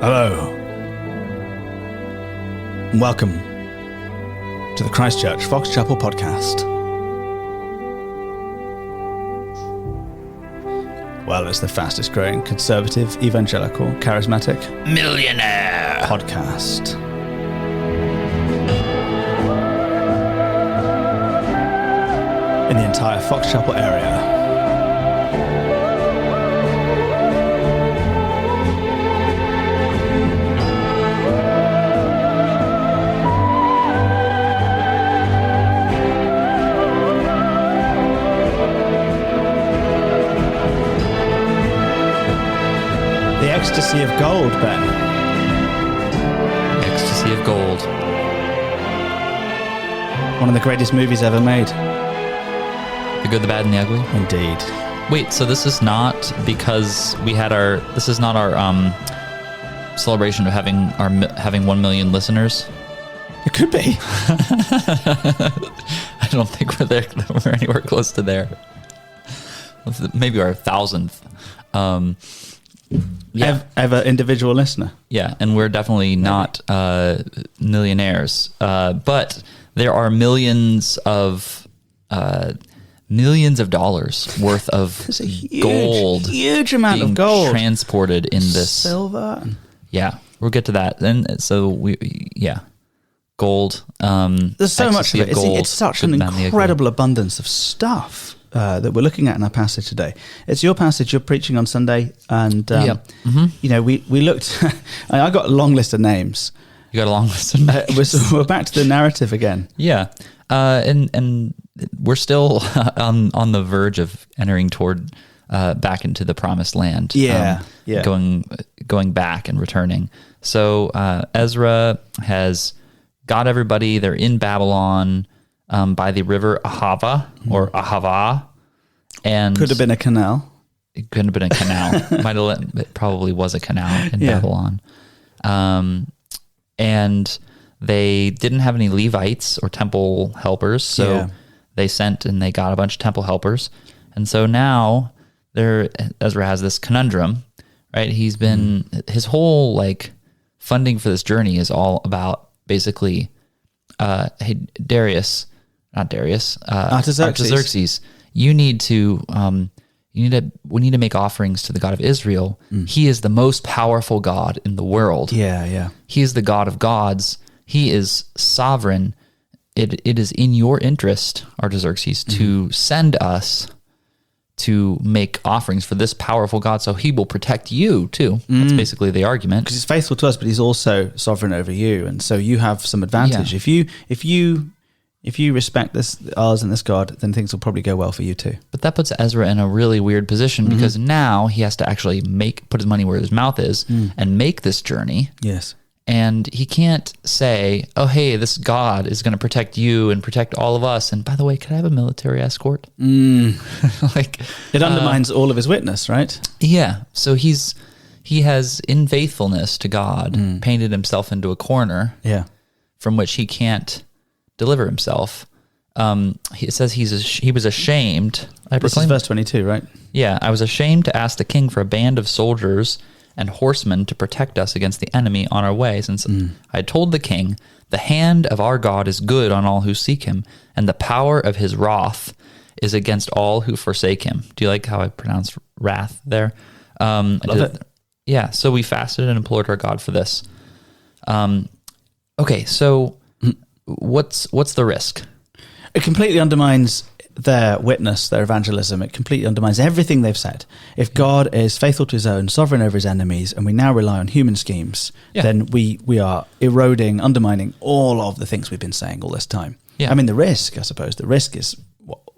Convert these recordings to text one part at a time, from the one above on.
Hello. And welcome to the Christchurch Fox Chapel podcast. Well, it's the fastest growing conservative, evangelical, charismatic, millionaire podcast. In the entire Fox Chapel area. The ecstasy of gold, Ben. The ecstasy of gold. One of the greatest movies ever made. The Good, the Bad, and the Ugly? Indeed. Wait, so this is not because we had our... This is not our celebration of having 1 million listeners? It could be. I don't think we're there. We're anywhere close to there. Maybe our 1,000th. Ever individual listener. Yeah, and we're definitely not millionaires. But there are millions of dollars worth of gold. Huge amount of gold transported in this. Silver. Yeah, we'll get to that. And so gold. There's so much of it. Gold, it's such an incredible abundance of stuff that we're looking at in our passage today. It's your passage you're preaching on Sunday, and you know, we looked. I got a long list of names. You got a long list of names. We're back to the narrative again. Yeah, and we're still on the verge of entering toward back into the promised land. Going back and returning. So Ezra has got everybody. They're in Babylon. By the river Ahava or Ahava, and could have been a canal. It couldn't have been a canal. It probably was a canal in Babylon. And they didn't have any Levites or temple helpers, so they sent and they got a bunch of temple helpers. And so now Ezra has this conundrum, right? He's been his whole funding for this journey is all about basically, hey, Artaxerxes, we need to make offerings to the God of Israel. He is the most powerful God in the world. Yeah. He is the God of gods. He is sovereign. It is in your interest, Artaxerxes, to send us to make offerings for this powerful God, so he will protect you too. That's basically the argument. Because he's faithful to us, but he's also sovereign over you, and so you have some advantage. Yeah. If you respect ours and this God, then things will probably go well for you too. But that puts Ezra in a really weird position because now he has to actually put his money where his mouth is and make this journey. Yes. And he can't say, oh, hey, this God is going to protect you and protect all of us. And by the way, could I have a military escort? It undermines all of his witness, right? Yeah. So he has, in faithfulness to God, painted himself into a corner from which he can't deliver himself. It says he was ashamed. This is verse 22, right? Yeah, I was ashamed to ask the king for a band of soldiers and horsemen to protect us against the enemy on our way, since I told the king, the hand of our God is good on all who seek him, and the power of his wrath is against all who forsake him. Do you like how I pronounced wrath there? I love it. Yeah, so we fasted and implored our God for this. Okay, so what's the risk? It completely undermines their witness, their evangelism. It completely undermines everything they've said. If God is faithful to his own, sovereign over his enemies, and we now rely on human schemes, then we are eroding, undermining all of the things we've been saying all this time. Yeah. I mean, the risk is,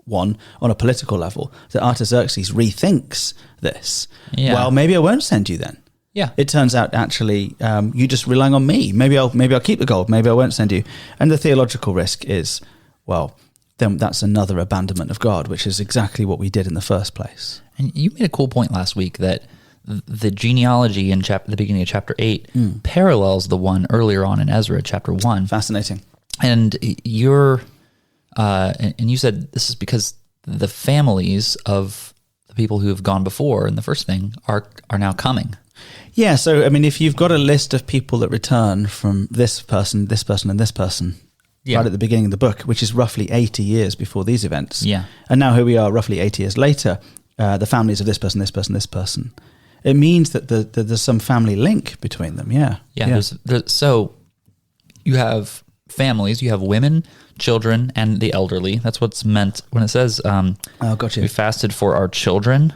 one, on a political level, that Artaxerxes rethinks this. Yeah. Well, maybe I won't send you then. Yeah. It turns out, actually, you're just relying on me. Maybe I'll keep the gold. Maybe I won't send you. And the theological risk is, well, then that's another abandonment of God, which is exactly what we did in the first place. And you made a cool point last week that the genealogy in the beginning of chapter 8 parallels the one earlier on in Ezra chapter 1. Fascinating. And you said this is because the families of the people who have gone before in the first thing are now coming. Yeah, so I mean, if you've got a list of people that return from this person, and this person, right at the beginning of the book, which is roughly 80 years before these events, and now here we are, roughly 80 years later, the families of this person, this person, this person. It means that there's some family link between them. Yeah. So you have families, you have women, children, and the elderly. That's what's meant when it says, gotcha. We fasted for our children.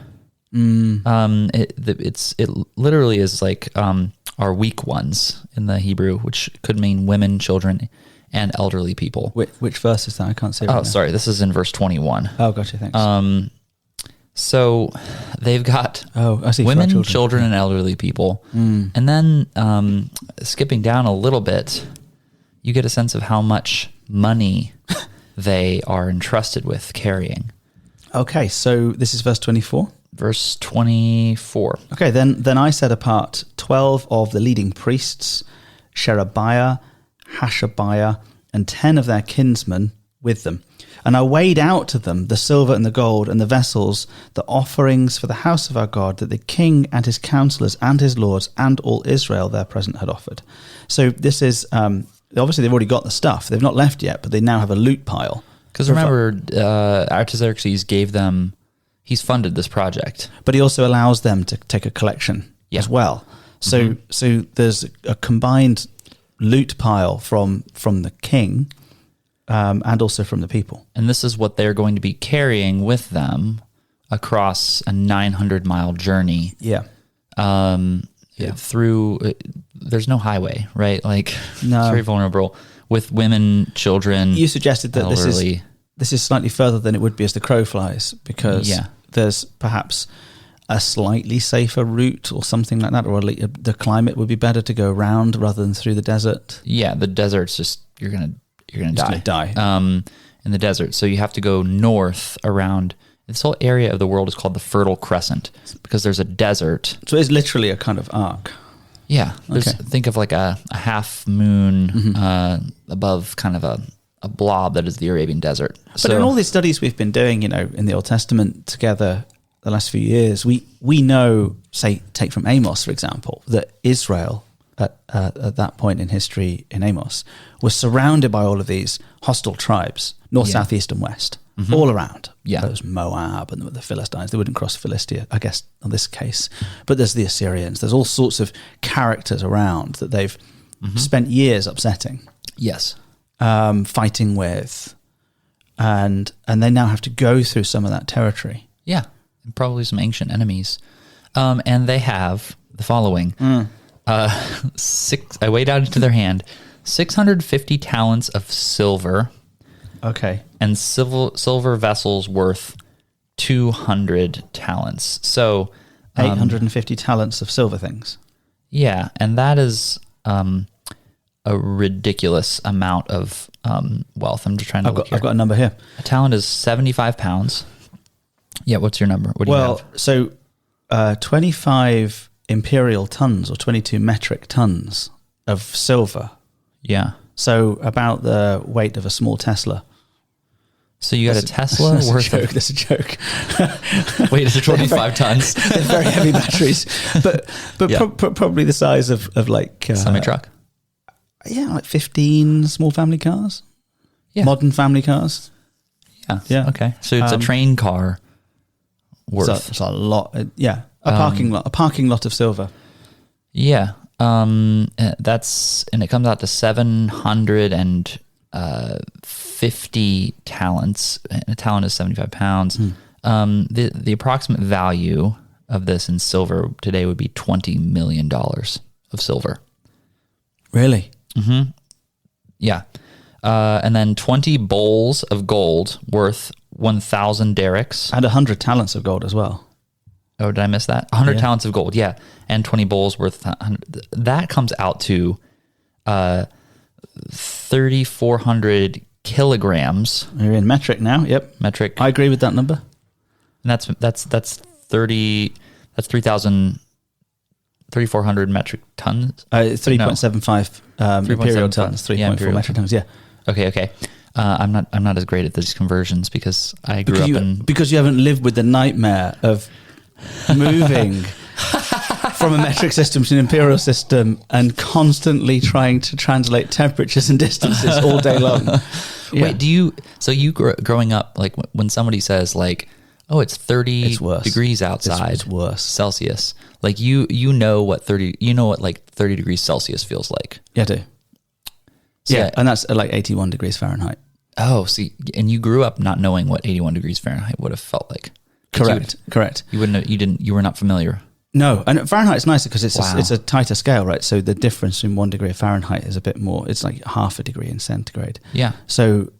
It literally is like our weak ones in the Hebrew, which could mean women, children, and elderly people. Which verse is that? I can't see. Right now. Sorry. This is in verse 21. Oh, gotcha. Thanks. So they've got I see, women, children, and elderly people. And then skipping down a little bit, you get a sense of how much money they are entrusted with carrying. Okay, so this is verse 24? Verse 24. Okay, then I set apart 12 of the leading priests, Sherebiah, Hashabiah, and 10 of their kinsmen with them. And I weighed out to them the silver and the gold and the vessels, the offerings for the house of our God, that the king and his counselors and his lords and all Israel there present had offered. So this is, obviously they've already got the stuff. They've not left yet, but they now have a loot pile. Because remember, Artaxerxes he's funded this project. But he also allows them to take a collection as well. So so there's a combined loot pile from the king, and also from the people. And this is what they're going to be carrying with them across a 900-mile journey. Through, there's no highway, right? Like, no. It's very vulnerable with women, children. You suggested that elderly. This is slightly further than it would be as the crow flies, because there's perhaps a slightly safer route or something like that, or the climate would be better to go around rather than through the desert. Yeah, the desert's just, you're gonna die. In the desert. So you have to go north around. This whole area of the world is called the Fertile Crescent because there's a desert. So it's literally a kind of arc. Yeah. Think of like a half moon above kind of a blob that is the Arabian desert. But in all these studies we've been doing, in the Old Testament together the last few years, we know, say, take from Amos, for example, that Israel at that point in history in Amos was surrounded by all of these hostile tribes, north, south, east, and west, all around. Yeah. There's Moab and the Philistines. They wouldn't cross Philistia, I guess, in this case. But there's the Assyrians. There's all sorts of characters around that they've spent years upsetting. Yes. Fighting with. And they now have to go through some of that territory. Yeah. And probably some ancient enemies. And they have the following. I weighed out into their hand 650 talents of silver. Okay. And silver vessels worth 200 talents. So 850 talents of silver things. Yeah, and that is a ridiculous amount of wealth. I'm just trying to look here. I've got a number here. A talent is 75 pounds. Yeah, what's your number? What do you have? So 25 imperial tons or 22 metric tons of silver. Yeah. So about the weight of a small Tesla. So you got a Tesla worth That's a joke. Wait, is it 25 tons? They're very heavy batteries, but probably the size of like semi-truck. Yeah, like 15 small family cars. Yeah. Modern family cars. Yeah. Okay. So it's a train car worth. So it's a lot. A parking lot of silver. Yeah. That's, and it comes out to 750 talents. A talent is 75 pounds. The approximate value of this in silver today would be $20 million of silver. Really? Mm-hmm. Yeah. And then 20 bowls of gold worth 1,000 derricks. And 100 talents of gold as well. Oh, did I miss that? 100 talents of gold, yeah. And 20 bowls worth 100. That comes out to 3,400 kilograms. You're in metric now, yep. Metric. I agree with that number. And that's 3,400 metric tons? 3.75 imperial tons, 3.4 metric tons, yeah. Okay. I'm not as great at these conversions because I grew up because you haven't lived with the nightmare of moving from a metric system to an imperial system and constantly trying to translate temperatures and distances all day long. Yeah. Wait, growing up, like when somebody says like, oh, it's 30 degrees outside, it's worse Celsius. Like you know what like 30 degrees Celsius feels like. Yeah, I do. So yeah, and that's like 81 degrees Fahrenheit. Oh, see, and you grew up not knowing what 81 degrees Fahrenheit would have felt like. Correct. You were not familiar. No, and Fahrenheit's nicer because it's a tighter scale, right? So the difference in 1 degree of Fahrenheit is a bit more. It's like half a degree in centigrade. Yeah. So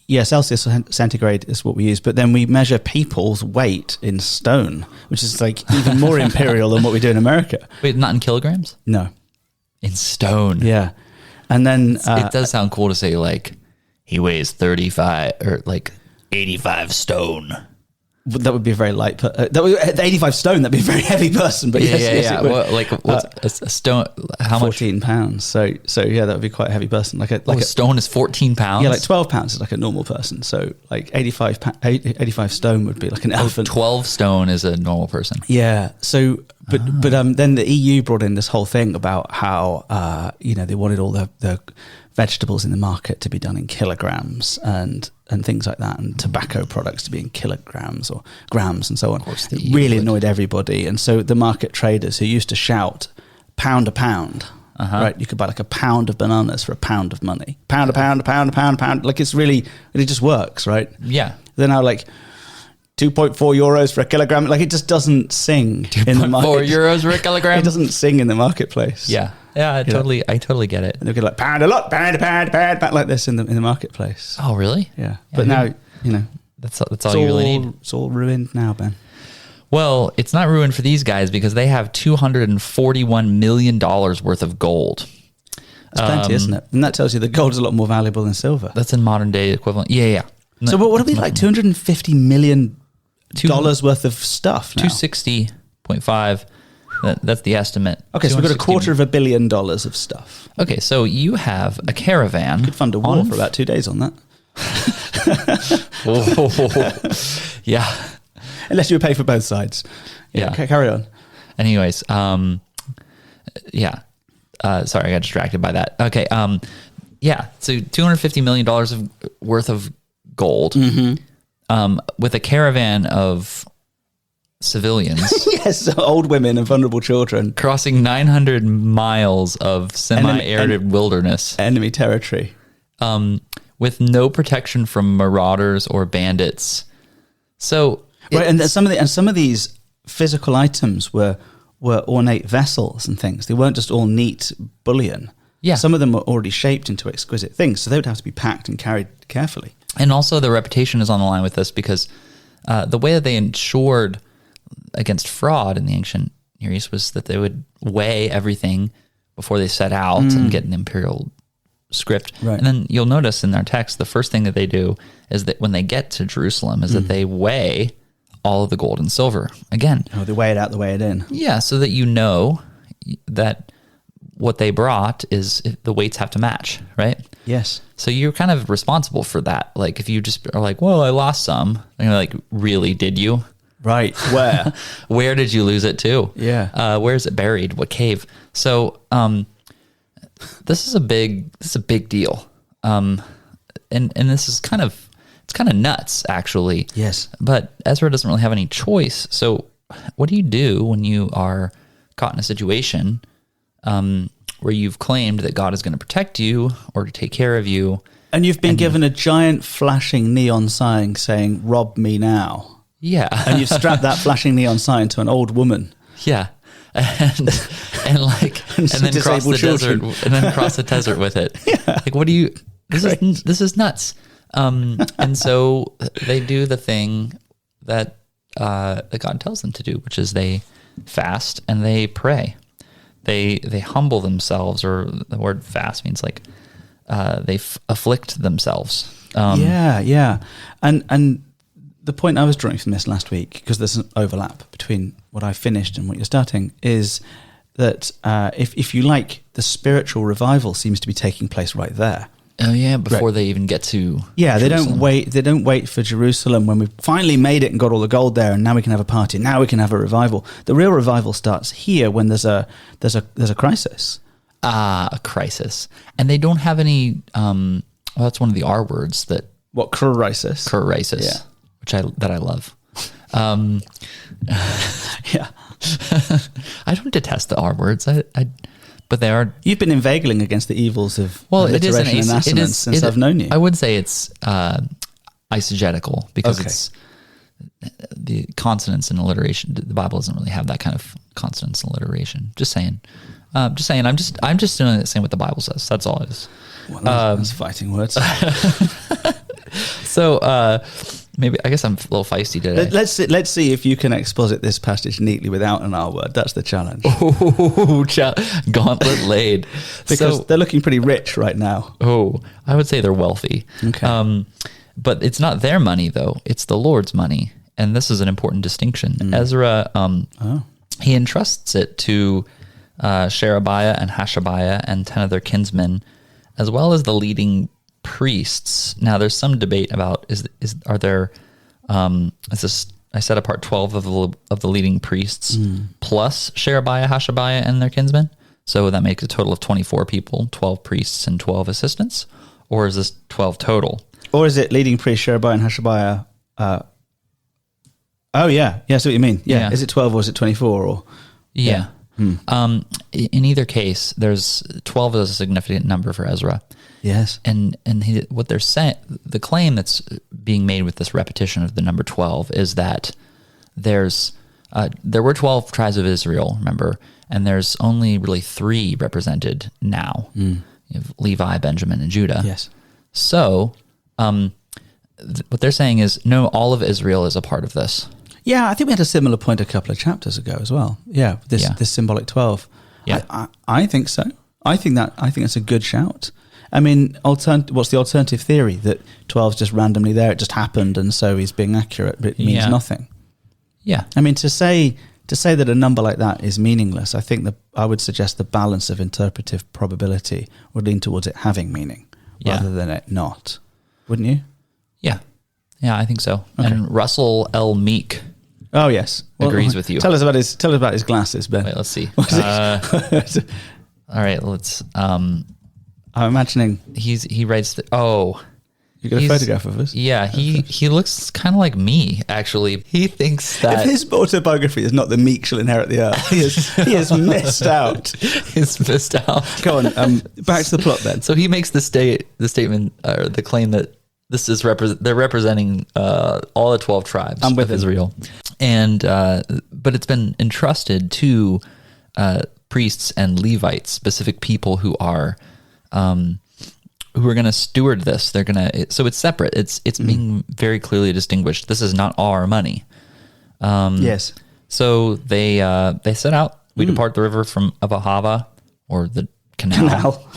yeah, Celsius or centigrade is what we use, but then we measure people's weight in stone, which is like even more imperial than what we do in America. Wait, not in kilograms? No, in stone. Yeah, and then it does sound cool to say like he weighs 35 or like 85 stone. That would be a very light. That would 85 stone. That'd be a very heavy person. But yes. Well, like what's a stone? How 14 much? pounds. So yeah, that would be quite a heavy person. Like a stone is 14 pounds. Yeah, like 12 pounds is like a normal person. So like 85 stone would be like an elephant. 12 stone is a normal person. Yeah. So but then the EU brought in this whole thing about how they wanted all the vegetables in the market to be done in kilograms and things like that, and tobacco products to be in kilograms or grams and so on. It really annoyed everybody. And so the market traders who used to shout pound a pound, right? You could buy like a pound of bananas for a pound of money. Pound a pound, a pound, a pound, a pound. Like it just works, right? Yeah. They're now like 2.4 euros for a kilogram. Like it just doesn't sing in the market. 4 euros for a kilogram? It doesn't sing in the marketplace. Yeah. Yeah, I totally get it. And they'll get like pound a lot, pound, like this in the marketplace. Oh, really? Yeah. But now, that's all you really need. It's all ruined now, Ben. Well, it's not ruined for these guys because they have $241 million worth of gold. That's plenty, isn't it? And that tells you that gold is a lot more valuable than silver. That's in modern day equivalent. Yeah. So what are we like? $250 million worth of stuff now? 260.5. That's the estimate. Okay, so we've got $250 million of stuff. Okay, so you have a caravan. You could fund a war for about 2 days on that. Yeah. Unless you pay for both sides. Yeah. Carry on. Anyways, sorry, I got distracted by that. Okay, so $250 million worth of gold with a caravan of civilians. Yes, old women and vulnerable children. Crossing 900 miles of semi-arid wilderness. Enemy territory. With no protection from marauders or bandits. So... Right, and some of these physical items were ornate vessels and things. They weren't just all neat bullion. Yeah. Some of them were already shaped into exquisite things, so they would have to be packed and carried carefully. And also the reputation is on the line with this because the way that they ensured against fraud in the ancient Near East was that they would weigh everything before they set out and get an imperial script. Right. And then you'll notice in their text, the first thing that they do is that when they get to Jerusalem is that they weigh all of the gold and silver. Again. Oh, they weigh it out, they weigh it in. Yeah, so that you know that what they brought is the weights have to match, right? Yes. So you're kind of responsible for that. Like if you just are like, well, I lost some. And you're like, really, did you? Right. Where? Where did you lose it to? Yeah. Where is it buried? What cave? So this is a big deal. And this is kind of nuts, actually. Yes. But Ezra doesn't really have any choice. So what do you do when you are caught in a situation where you've claimed that God is going to protect you or to take care of you? And you've been given a giant flashing neon sign saying, "Rob me now." Yeah. And you've strapped that flashing neon sign to an old woman. Yeah. And then cross the desert and then cross the desert with it. Yeah. Like, what do you, this is nuts. And so they do the thing that God tells them to do, which is they fast and they pray. They humble themselves, or the word fast means like they afflict themselves. Yeah. And the point I was drawing from this last week, because there's an overlap between what I finished and what you're starting, is that if you like, the spiritual revival seems to be taking place right there. Oh yeah, before they even get to Jerusalem. They don't wait for Jerusalem when we've finally made it and got all the gold there, and now we can have a party. Now we can have a revival. The real revival starts here when there's a crisis. A crisis, and they don't have any. Well, that's one of the R words that. What crisis? Crisis, yeah, which I love. Yeah, I don't detest the R words. But they are. You've been inveigling against the evils of alliteration and assonance since I've known you. I would say it's eisegetical because it's the consonants and alliteration. The Bible doesn't really have that kind of consonants and alliteration. Just saying. I'm just doing the same what the Bible says. That's all it is. Well, that's fighting words. So maybe I guess I'm a little feisty today. Let's see if you can exposit this passage neatly without an R word. That's the challenge. Oh, gauntlet laid. Because they're looking pretty rich right now. Oh, I would say they're wealthy. Okay. But it's not their money though; it's the Lord's money, and this is an important distinction. Ezra, he entrusts it to Sherebiah and Hashabiah and 10 of their kinsmen, as well as the leading priests. Now, there's some debate about are there I set apart 12 of the leading priests plus Sherebiah, Hashabiah, and their kinsmen. So that makes a total of 24 people, 12 priests and 12 assistants, or is this 12 total? Or is it leading priest Sherebiah and Hashabiah? Oh yeah, I see what you mean. Yeah, is it 12 or is it 24? Or yeah. In either case, there's 12 is a significant number for Ezra. Yes. And what they're saying, the claim that's being made with this repetition of the number 12 is that there were 12 tribes of Israel, remember, and there's only really 3 represented now. You have Levi, Benjamin, and Judah. Yes. So what they're saying is, no, all of Israel is a part of this. Yeah, I think we had a similar point a couple of chapters ago as well. Yeah, this symbolic 12. Yeah. I think so. I think that's a good shout. I mean, what's the alternative theory? That 12's just randomly there, it just happened, and so he's being accurate, but it means nothing. Yeah. I mean, to say that a number like that is meaningless, I think I would suggest the balance of interpretive probability would lean towards it having meaning rather than it not. Wouldn't you? Yeah. Yeah, I think so. Okay. And Russell L. Meek. Oh yes, agrees with you. Tell us about his glasses, Ben. Wait, let's see. All right, let's. I'm imagining he writes. You got a photograph of us? Yeah, he looks kind of like me, actually. He thinks that... If his autobiography is not the meek shall inherit the earth, he has missed out. He's missed out. Go on, back to the plot then. So he makes the statement, or the claim that this is they're representing all the 12 tribes of Israel. And but it's been entrusted to priests and Levites, specific people who are going to steward this. They're going to, so it's separate. It's being very clearly distinguished. This is not our money. Yes. So they set out. We depart the river of Ahava, or the canal,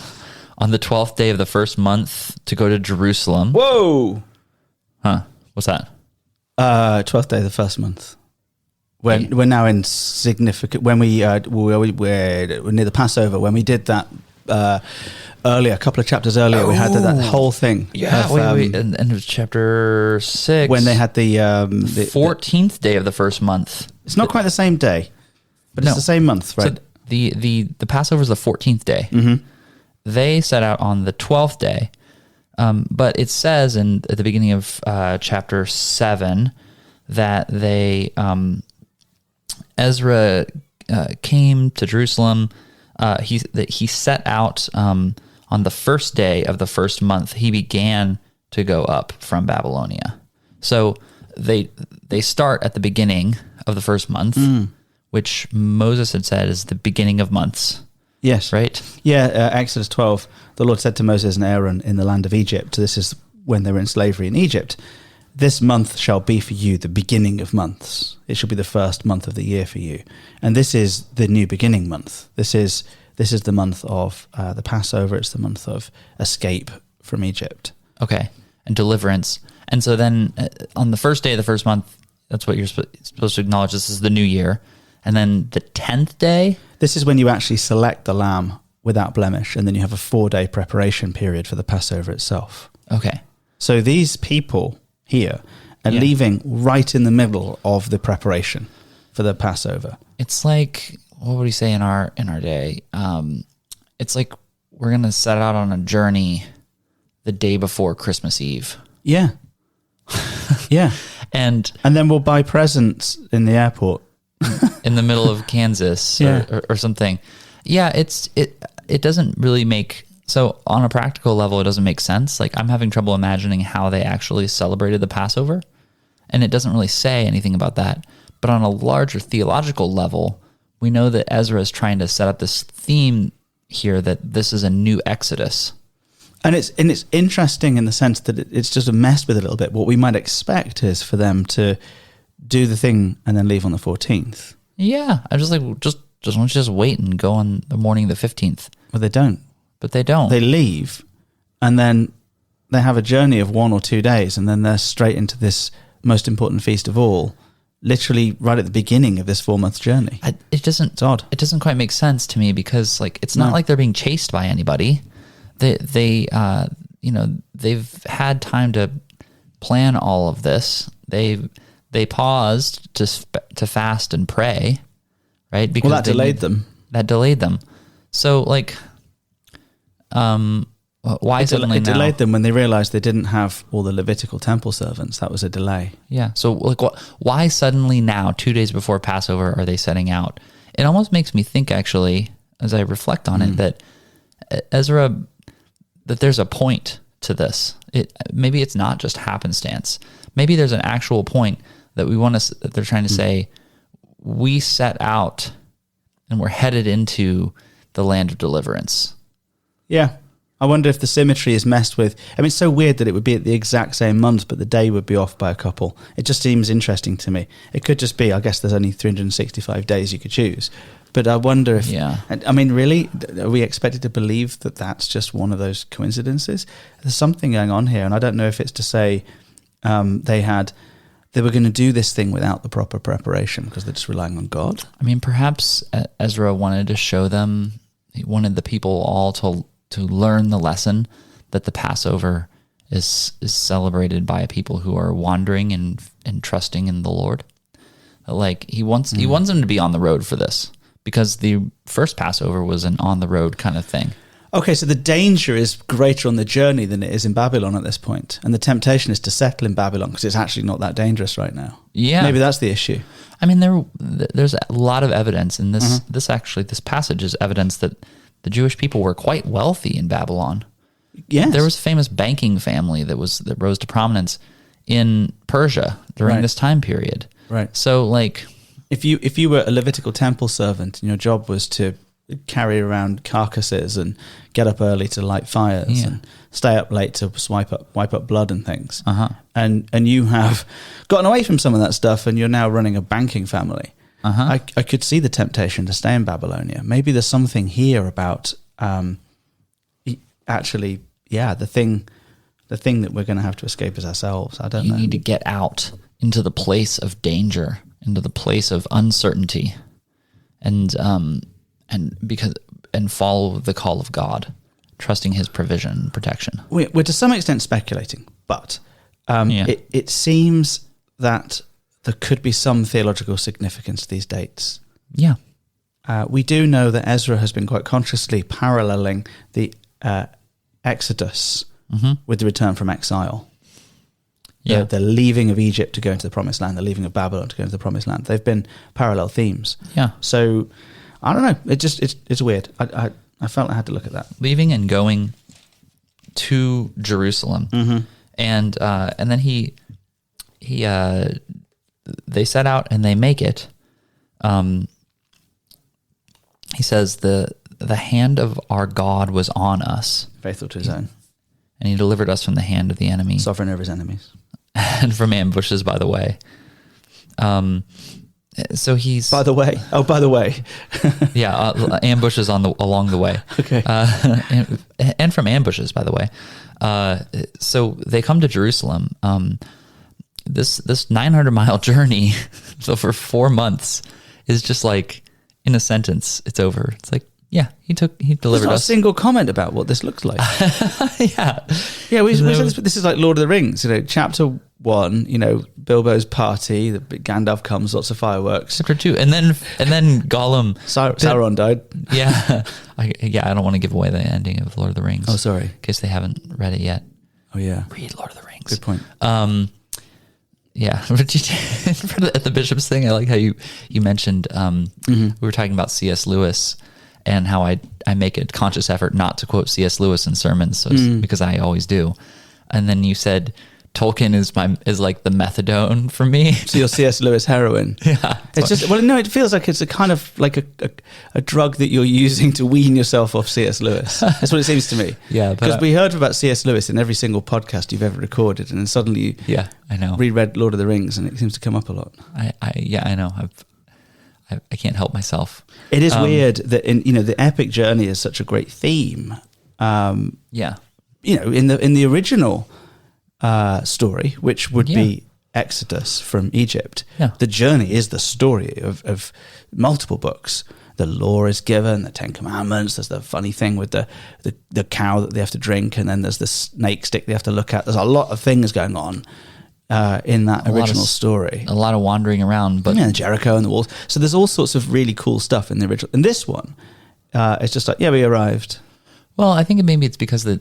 on the 12th day of the first month to go to Jerusalem. Whoa! Huh? What's that? 12th day of the first month. We're now in significant. When we're near the Passover, when we did that earlier, a couple of chapters earlier, we had that whole thing. Yeah, wait. End of chapter 6. When they had the 14th day of the first month. It's not quite the same day, but it's the same month, right? So the Passover is the 14th day. Mm-hmm. They set out on the 12th day, but it says at the beginning of chapter 7 that Ezra came to Jerusalem. He set out on the first day of the first month. He began to go up from Babylonia. So they start at the beginning of the first month, which Moses had said is the beginning of months. Yes. Right? Yeah, Exodus 12, the Lord said to Moses and Aaron in the land of Egypt, this is when they were in slavery in Egypt, this month shall be for you the beginning of months. It shall be the first month of the year for you. And this is the new beginning month. This is the month of the Passover. It's the month of escape from Egypt. Okay. And deliverance. And so then on the first day of the first month, that's what you're supposed to acknowledge. This is the new year. And then the 10th day? This is when you actually select the lamb without blemish, and then you have a 4-day preparation period for the Passover itself. Okay. So these people here are leaving right in the middle of the preparation for the Passover. It's like, what would we say in our day? It's like we're going to set out on a journey the day before Christmas Eve. Yeah. Yeah. And then we'll buy presents in the airport. In the middle of Kansas or something. Yeah, it doesn't really make... So on a practical level, it doesn't make sense. Like, I'm having trouble imagining how they actually celebrated the Passover, and it doesn't really say anything about that. But on a larger theological level, we know that Ezra is trying to set up this theme here that this is a new Exodus. And it's interesting in the sense that it's just messed with a little bit. What we might expect is for them to do the thing and then leave on the 14th. Yeah, I just like, just why don't you just wait and go on the morning of the 15th? Well, they don't. But they don't. They leave, and then they have a journey of 1 or 2 days, and then they're straight into this most important feast of all, literally right at the beginning of this 4-month journey. It's odd. It doesn't quite make sense to me because, like, it's not like they're being chased by anybody. They've had time to plan all of this. They paused to fast and pray, right? Because that delayed them. That delayed them. So, like, why suddenly now? It delayed them when they realized they didn't have all the Levitical temple servants. That was a delay. Yeah. So, like, why suddenly now, 2 days before Passover, are they setting out? It almost makes me think, actually, as I reflect on it, that Ezra, that there's a point to this. Maybe it's not just happenstance. Maybe there's an actual point that that they're trying to say, we set out and we're headed into the land of deliverance. Yeah. I wonder if the symmetry is messed with. I mean, it's so weird that it would be at the exact same month, but the day would be off by a couple. It just seems interesting to me. It could just be, I guess there's only 365 days you could choose. But I wonder if, I mean, really, are we expected to believe that that's just one of those coincidences? There's something going on here, and I don't know if it's to say they were going to do this thing without the proper preparation because they're just relying on God. I mean, perhaps Ezra wanted to show them, he wanted the people all to learn the lesson that the Passover is celebrated by a people who are wandering and trusting in the Lord. Like, he wants them to be on the road for this, because the first Passover was an on the road kind of thing. Okay, so the danger is greater on the journey than it is in Babylon at this point, and the temptation is to settle in Babylon because it's actually not that dangerous right now. Yeah, maybe that's the issue. I mean, there's a lot of evidence, and this passage is evidence that the Jewish people were quite wealthy in Babylon. Yes. There was a famous banking family that rose to prominence in Persia during this time period. Right. So, like, if you were a Levitical temple servant and your job was to carry around carcasses and get up early to light fires and stay up late to wipe up blood and things, and you have gotten away from some of that stuff and you're now running a banking family, I could see the temptation to stay in Babylonia. Maybe there's something here about actually, the thing that we're going to have to escape is ourselves. I don't know. You need to get out into the place of danger, into the place of uncertainty, and follow the call of God, trusting His provision and protection. We're to some extent speculating, but it seems that there could be some theological significance to these dates. Yeah. We do know that Ezra has been quite consciously paralleling the Exodus with the return from exile. Yeah. The leaving of Egypt to go into the Promised Land, the leaving of Babylon to go into the Promised Land. They've been parallel themes. Yeah. So, I don't know. It's weird. I felt I had to look at that. Leaving and going to Jerusalem. And then they set out and they make it. He says the hand of our God was on us, faithful to His own, and He delivered us from the hand of the enemy, sovereign over His enemies, and from ambushes. By the way, so he's by the way, ambushes along the way. Okay, and from ambushes, by the way. So they come to Jerusalem. This 900-mile journey over 4 months is just like, in a sentence, it's over. It's like Yeah, he delivered There's not us. a single comment about what this looks like. Yeah. Yeah, we said this is like Lord of the Rings, chapter 1, Bilbo's party, Gandalf comes, lots of fireworks. Chapter 2, and then Gollum. Sauron died. Yeah. I don't want to give away the ending of Lord of the Rings. Oh, sorry. In case they haven't read it yet. Oh, yeah. Read Lord of the Rings. Good point. Yeah, at the Bishop's thing, I like how you mentioned we were talking about C.S. Lewis and how I make a conscious effort not to quote C.S. Lewis in sermons, because I always do. And then you said Tolkien is like the methadone for me. So you're C.S. Lewis heroin. Yeah, it's just it feels like it's a kind of like a drug that you're using to wean yourself off C.S. Lewis. That's what it seems to me. Yeah, because we heard about C.S. Lewis in every single podcast you've ever recorded, and then suddenly you I know reread Lord of the Rings, and it seems to come up a lot. I know. I can't help myself. It is weird that the epic journey is such a great theme. In the original story, which would be Exodus from Egypt, the journey is the story of multiple books. The law is given, the 10 Commandments. There's the funny thing with the cow that they have to drink, and then there's the snake stick they have to look at. There's a lot of things going on in that original story. A lot of wandering around, but Jericho and the walls. So there's all sorts of really cool stuff in the original. In this one, it's just like, we arrived. Well, I think maybe it's because the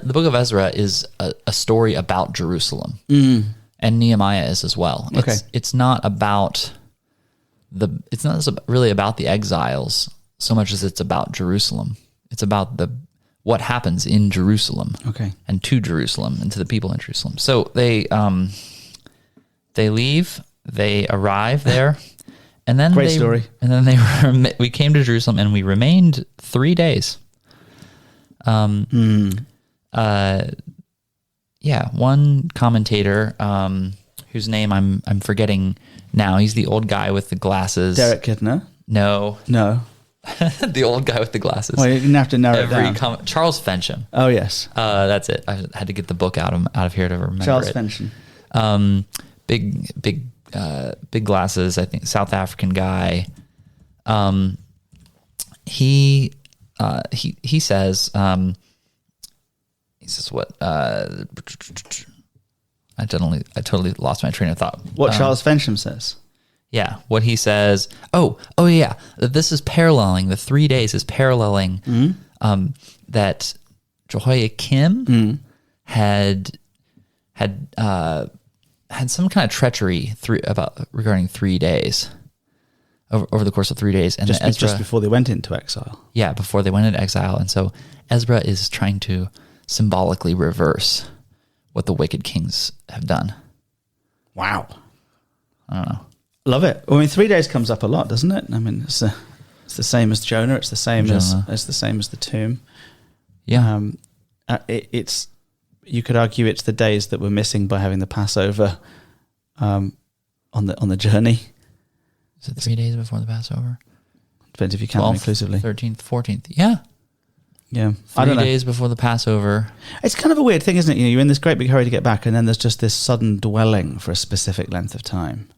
book of Ezra is a story about Jerusalem, and Nehemiah is as well. It's not about it's not really about the exiles so much as it's about Jerusalem. It's about what happens in Jerusalem, and to Jerusalem and to the people in Jerusalem. So they leave, they arrive there, and then great story. And then we came to Jerusalem and we remained 3 days. One commentator, whose name I'm forgetting now. He's the old guy with the glasses. Derek Kidner? No. The old guy with the glasses. Well, you're going to have to narrow it down. Charles Fensham. Oh, yes. That's it. I had to get the book out of here to remember Charles it. Fensham. Big glasses, I think, South African guy. He says, what? I totally lost my train of thought. What Charles Fensham says. Yeah, what he says. Oh yeah. This is paralleling. The 3 days is paralleling that Jehoiakim had some kind of treachery regarding 3 days over the course of 3 days, and just before they went into exile. Yeah, before they went into exile, and so Ezra is trying to symbolically reverse what the wicked kings have done. Wow. I don't know. Love it. I mean, 3 days comes up a lot, doesn't it? I mean, it's the same as Jonah. It's the same as the tomb. Yeah. It's you could argue it's the days that we're missing by having the Passover on the journey. Is it 3 days before the Passover? Depends if you count them inclusively. 13th, 14th. Yeah. Yeah. 3 days before the Passover. It's kind of a weird thing, isn't it? You're in this great big hurry to get back, and then there's just this sudden dwelling for a specific length of time.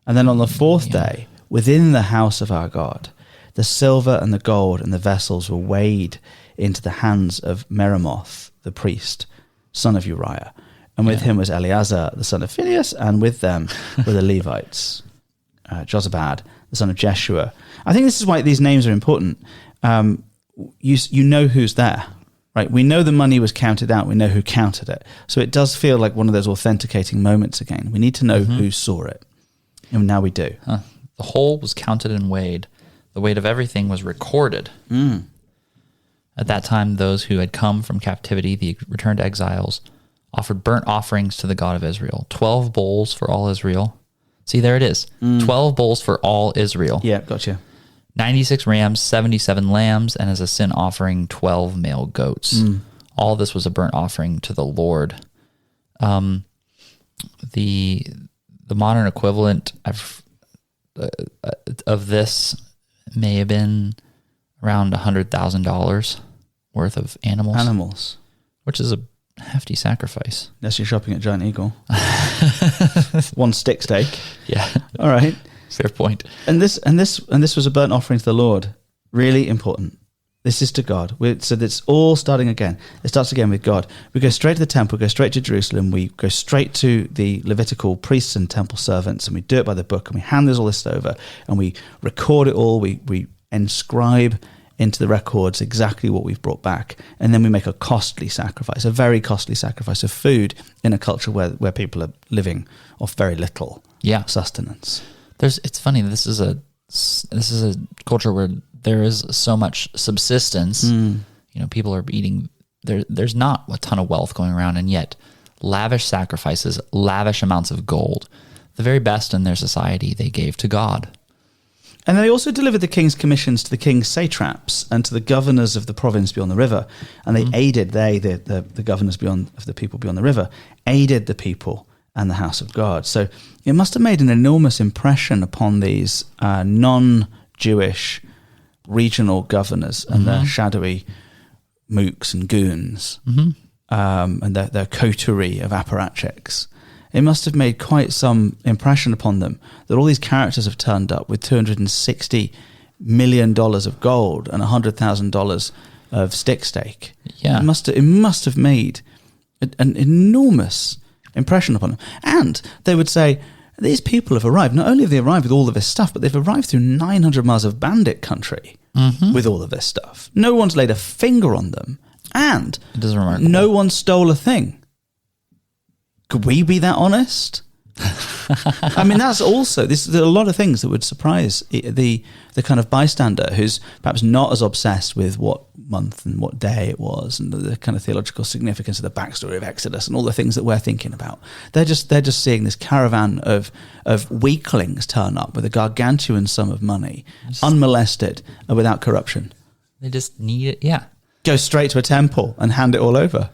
And then on the fourth day, within the house of our God, the silver and the gold and the vessels were weighed into the hands of Meremoth, the priest, son of Uriah. And with him was Eleazar, the son of Phinehas, and with them were the Levites, Jozabad, the son of Jeshua. I think this is why these names are important. You know who's there, right? We know the money was counted out. We know who counted it. So it does feel like one of those authenticating moments again. We need to know who saw it. And now we do. The whole was counted and weighed. The weight of everything was recorded. At that time, those who had come from captivity, the returned exiles, offered burnt offerings to the God of Israel. 12 bulls for all Israel. See, there it is. 12 bulls for all Israel. Yeah, gotcha. 96 rams, 77 lambs, and as a sin offering, 12 male goats. All this was a burnt offering to the Lord. The modern equivalent of this may have been around $100,000 worth of animals. Which is a hefty sacrifice. Unless you're shopping at Giant Eagle. One stick steak. Yeah. All right. Fair point. And this was a burnt offering to the Lord. Really important. This is to God. So that's all starting again. It starts again with God. We go straight to the temple, go straight to Jerusalem. We go straight to the Levitical priests and temple servants, and we do it by the book, and we hand this all list over, and we record it all. We inscribe into the records exactly what we've brought back, and then we make a costly sacrifice, a very costly sacrifice of food in a culture where people are living off very little sustenance. It's funny. This is a culture where there is so much subsistence. People are eating. There's not a ton of wealth going around, and yet lavish sacrifices, lavish amounts of gold, the very best in their society, they gave to God. And they also delivered the king's commissions to the king's satraps and to the governors of the province beyond the river. And they aided, the governors of the people beyond the river, aided the people and the house of God. So it must have made an enormous impression upon these non-Jewish regional governors and their shadowy mooks and goons, and their coterie of apparatchiks. It must have made quite some impression upon them that all these characters have turned up with $260 million of gold and $100,000 of stick steak. Yeah. It must have made an enormous impression upon them. And they would say, these people have arrived. Not only have they arrived with all of this stuff, but they've arrived through 900 miles of bandit country with all of this stuff. No one's laid a finger on them. And it is remarkable. No one stole a thing. Could we be that honest? I mean, that's also, there are a lot of things that would surprise the kind of bystander who's perhaps not as obsessed with what month and what day it was and the kind of theological significance of the backstory of Exodus and all the things that we're thinking about. They're just seeing this caravan of weaklings turn up with a gargantuan sum of money, unmolested and without corruption. They just need it, Go straight to a temple and hand it all over.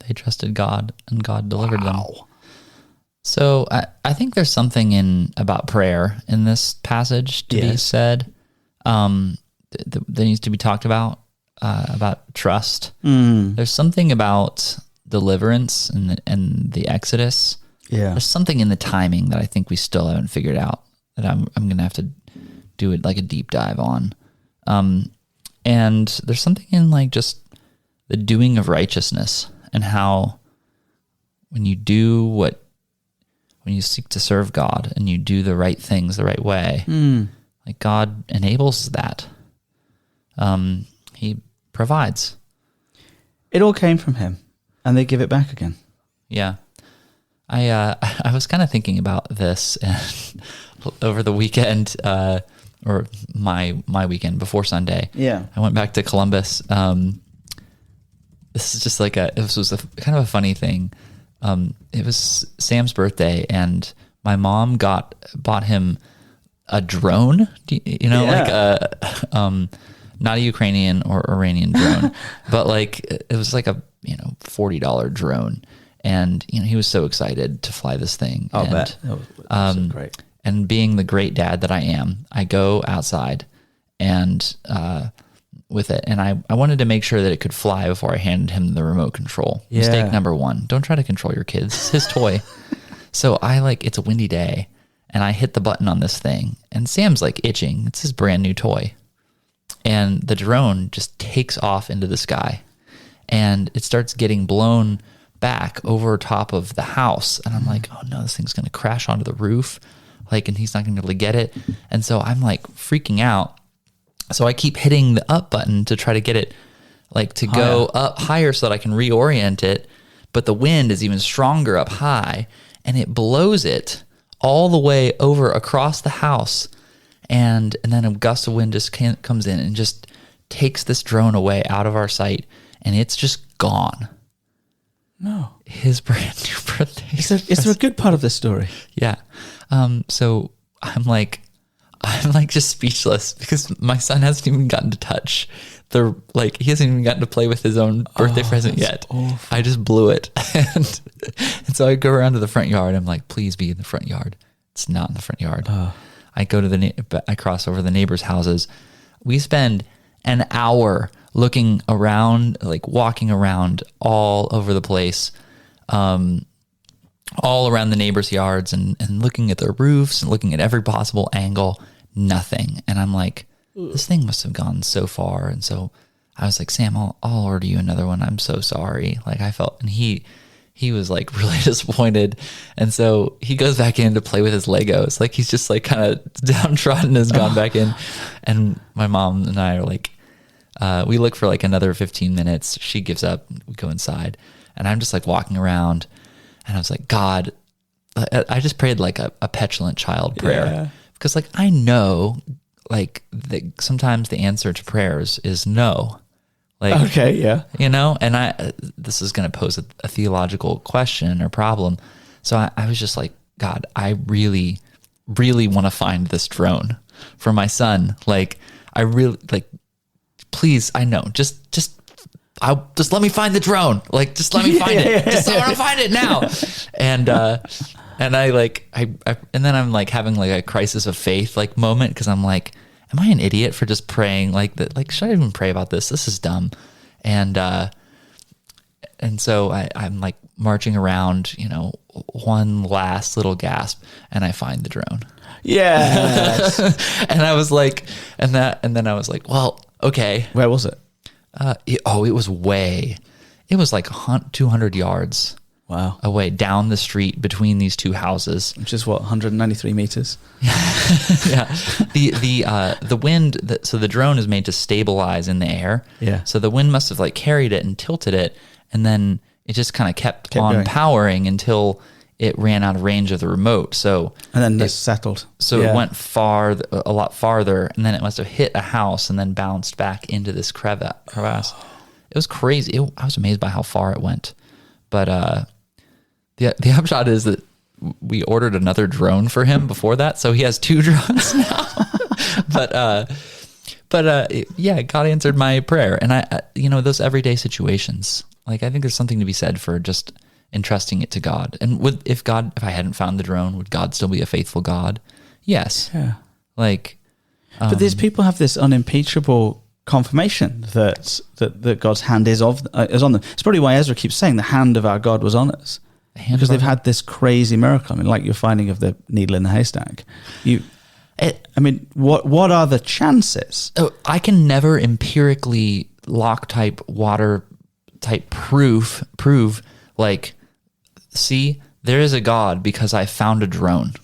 They trusted God, and God delivered them. So I think there's something about prayer in this passage to be said. That needs to be talked about trust. There's something about deliverance and the Exodus. Yeah. There's something in the timing that I think we still haven't figured out that I'm going to have to do it like a deep dive on. And there's something in just the doing of righteousness and how when you seek to serve God and you do the right things the right way, God enables that. He provides. It all came from him, and they give it back again. Yeah. I was kind of thinking about this over the weekend, or my weekend before Sunday. Yeah. I went back to Columbus. This is just this was a kind of a funny thing. It was Sam's birthday, and my mom bought him a drone, not a Ukrainian or Iranian drone, but it was a $40 drone, and he was so excited to fly this thing. I'll bet. That was great. And being the great dad that I am, I go outside and with it, and I wanted to make sure that it could fly before I handed him the remote control. Yeah. Mistake number one: don't try to control your kids. It's his toy. So it's a windy day, and I hit the button on this thing, and Sam's itching. It's his brand new toy, and the drone just takes off into the sky, and it starts getting blown back over top of the house, and I'm like, oh no, this thing's going to crash onto the roof, and he's not going to be able to get it, and so I'm freaking out. So I keep hitting the up button to try to get it to go up higher so that I can reorient it. But the wind is even stronger up high, and it blows it all the way over across the house. And then a gust of wind just comes in and just takes this drone away out of our sight, and it's just gone. No. His brand new birthday. Is there a good part of this story? Yeah. So I'm just speechless because my son hasn't even gotten to touch he hasn't even gotten to play with his own birthday present yet. Awful. I just blew it. and so I go around to the front yard. I'm like, please be in the front yard. It's not in the front yard. I go to I cross over the neighbors' houses. We spend an hour looking around, walking around all over the place, all around the neighbors' yards and looking at their roofs and looking at every possible angle. Nothing. And I'm like, this thing must have gone so far. And so I was like, Sam, I'll order you another one. I'm so sorry. Like I felt, and he was like really disappointed. And so he goes back in to play with his Legos. Like he's just like kind of downtrodden, has gone back in. And my mom and I are like, we look for like another 15 minutes. She gives up. We go inside and I'm just like walking around and I was like, God, I just prayed like a petulant child prayer because like, I know like sometimes the answer to prayers is no. Like, okay, yeah. You know, and this is going to pose a theological question or problem. So I was just like, God, I really, really want to find this drone for my son. Like, I really, like, please, I know, just let me find the drone. Like, just let me find it. Just I want to find it now. And I like, and then I'm like having like a crisis of faith like moment because I'm like, am I an idiot for just praying like that? Like, should I even pray about this? This is dumb. And so I'm like marching around, you know, one last little gasp and I find the drone. Yeah. And I was like, and then I was like, well, okay. Where was it? It was it was like 200 yards. Wow. Away down the street between these two houses, which is what, 193 meters. Yeah. The wind. So the drone is made to stabilize in the air. Yeah. So the wind must have like carried it and tilted it, and then it just kind of kept on going. Powering until it ran out of range of the remote. So and then it settled. So it went a lot farther, and then it must have hit a house and then bounced back into this crevasse. It was crazy. I was amazed by how far it went, but. The upshot is that we ordered another drone for him before that, so he has 2 drones now. but God answered my prayer, and I those everyday situations. Like I think there's something to be said for just entrusting it to God. And if I hadn't found the drone, would God still be a faithful God? Yes. Yeah. Like, but these people have this unimpeachable confirmation that God's hand is on them. It's probably why Ezra keeps saying the hand of our God was on us. Because they've had this crazy miracle. I mean, like your finding of the needle in the haystack. What are the chances? Oh, I can never empirically lock type water type prove like, see, there is a God because I found a drone.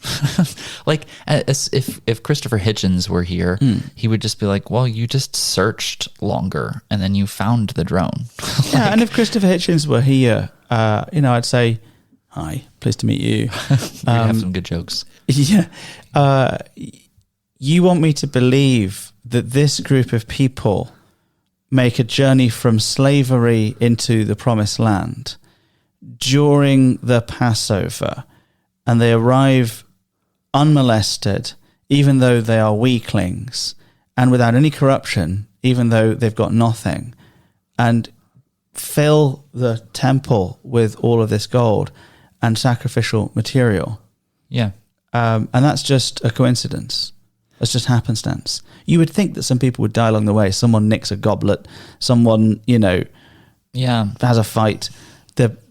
Like if Christopher Hitchens were here, he would just be like, well, you just searched longer and then you found the drone. Like, yeah, and if Christopher Hitchens were here, I'd say, hi, pleased to meet you. We have some good jokes. Yeah. You want me to believe that this group of people make a journey from slavery into the promised land during the Passover, and they arrive unmolested, even though they are weaklings, and without any corruption, even though they've got nothing, and fill the temple with all of this gold and sacrificial material. Yeah. And that's just a coincidence. That's just happenstance. You would think that some people would die along the way. Someone nicks a goblet. Someone, has a fight.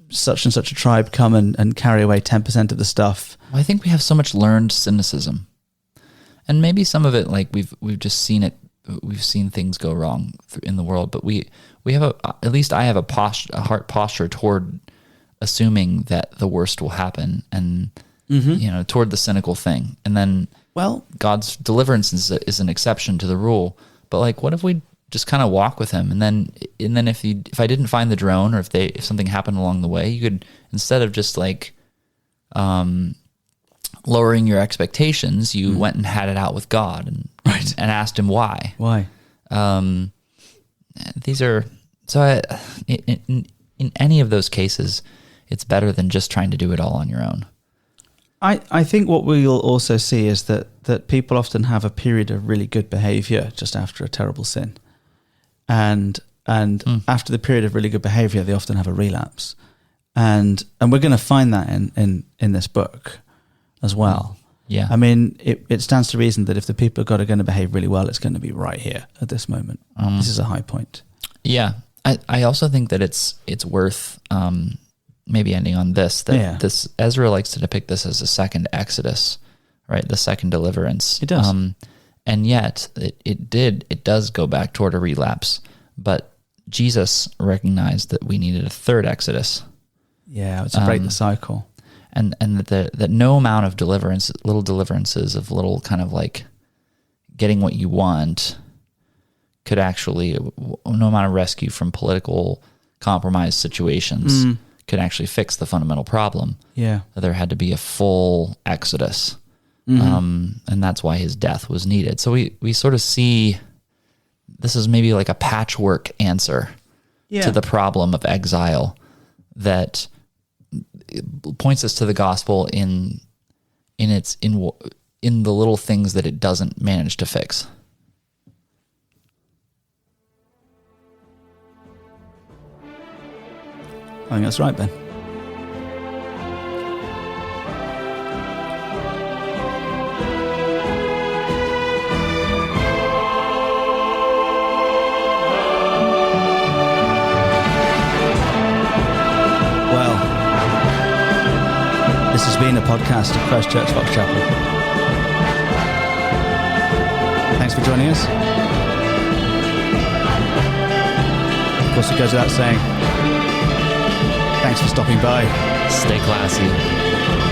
Such and such a tribe come and carry away 10% of the stuff. I think we have so much learned cynicism. And maybe some of it, like we've just seen it. We've seen things go wrong in the world, but we have at least I have a heart posture toward assuming that the worst will happen and, toward the cynical thing. And then, God's deliverance is an exception to the rule. But like, what if we just kind of walk with him? And then if I didn't find the drone, or if something happened along the way, you could, instead of just like, lowering your expectations, you went and had it out with God and asked him why. Why? These are, so in any of those cases, it's better than just trying to do it all on your own. I think what we'll also see is that people often have a period of really good behavior just after a terrible sin. And after the period of really good behavior, they often have a relapse. And we're going to find that in this book as well. Yeah. I mean, it stands to reason that if the people of God are going to behave really well, it's going to be right here at this moment. This is a high point. Yeah. I also think that it's worth maybe ending on this, that this Ezra likes to depict this as a second Exodus, right? The second deliverance. It does. And yet it does go back toward a relapse. But Jesus recognized that we needed a third Exodus. Yeah, to break the cycle. And that no amount of little deliverances of little kind of like getting what you want could actually, no amount of rescue from political compromise situations could actually fix the fundamental problem. Yeah. That there had to be a full Exodus. And that's why his death was needed. So we sort of see this is maybe like a patchwork answer to the problem of exile that points us to the gospel in the little things that it doesn't manage to fix. I think that's right, Ben. This has been a podcast of Christ Church Fox Chapel. Thanks for joining us. Of course, it goes without saying, thanks for stopping by. Stay classy.